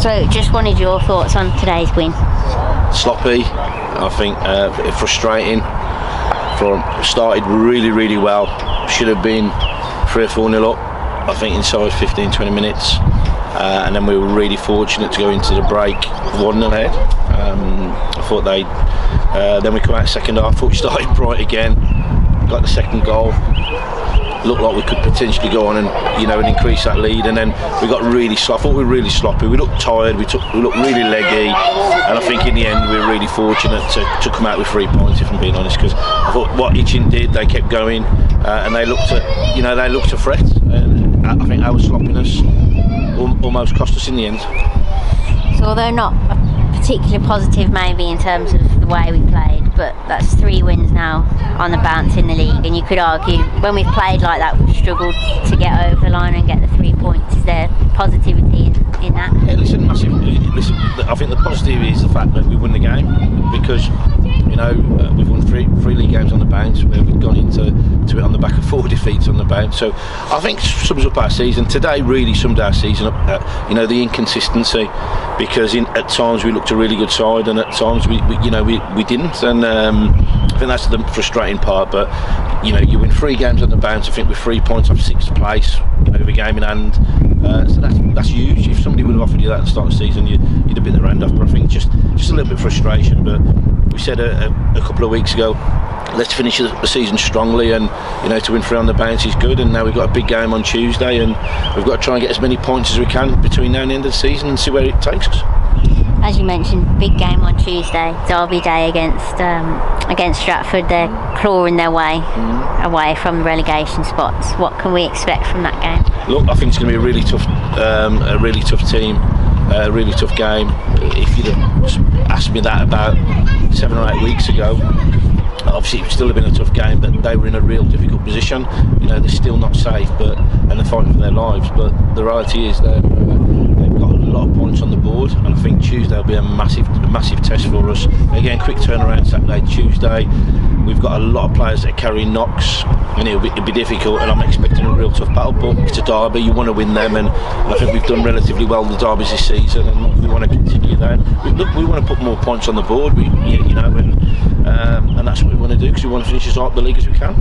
So, just wanted your thoughts on today's win. Sloppy, I think, frustrating. Started really well. Should have been 3 or 4-0 up, I think, inside 15-20 minutes. And then we were really fortunate to go into the break 1-0 ahead. I thought then we come out second half, thought we started bright again, got the second goal. Looked like we could potentially go on and increase that lead, and then we got really sloppy. I thought we were really sloppy. We looked tired. We looked really leggy, and I think in the end we were really fortunate to come out with 3 points. If I'm being honest, because I thought what Hitchin did, they kept going, and they looked to threat. And I think our sloppiness almost cost us in the end. So, although not particularly positive, maybe in terms of the way we played, but that's 3 wins now on the bounce in the league, and you could argue when we've played like that we've struggled to get over the line and get the 3 points. Is there positivity in that? Yeah, listen, I think the positive is the fact that we won the game, because we've won three league games on the bounce, where we've gone into it on the back of 4 defeats on the bounce. So I think sums up our season. Today really summed our season up. The inconsistency, because at times we looked a really good side, and at times we didn't, and I think that's the frustrating part. But you win 3 games on the bounce, I think, with 3 points off 6th place, with a game in hand. So that's huge. If somebody would have offered you that at the start of the season, you'd have been the round off. But I think just a little bit of frustration. But we said a couple of weeks ago, let's finish the season strongly, and to win 3 on the bounce is good. And now we've got a big game on Tuesday, and we've got to try and get as many points as we can between now and the end of the season, and see where it takes us. As you mentioned, big game on Tuesday, Derby Day against Stratford. They're clawing their way away from the relegation spots. What can we expect from that game? Look, I think it's going to be a really tough team, a really tough game. If you'd have asked me that about 7 or 8 weeks ago, obviously it would still have been a tough game, but they were in a real difficult position. They're still not safe, and they're fighting for their lives. But the reality is they've got a lot of points on the board, and I think Tuesday will be a massive test for us. Again, quick turnaround Saturday, Tuesday. We've got a lot of players that are carrying knocks, and it'll be difficult, and I'm expecting a real tough battle. But it's a derby, you want to win them, and I think we've done relatively well the derbies this season, and we want to continue that. We want to put more points on the board, and that's what we want to do, because we want to finish as high up the league as we can.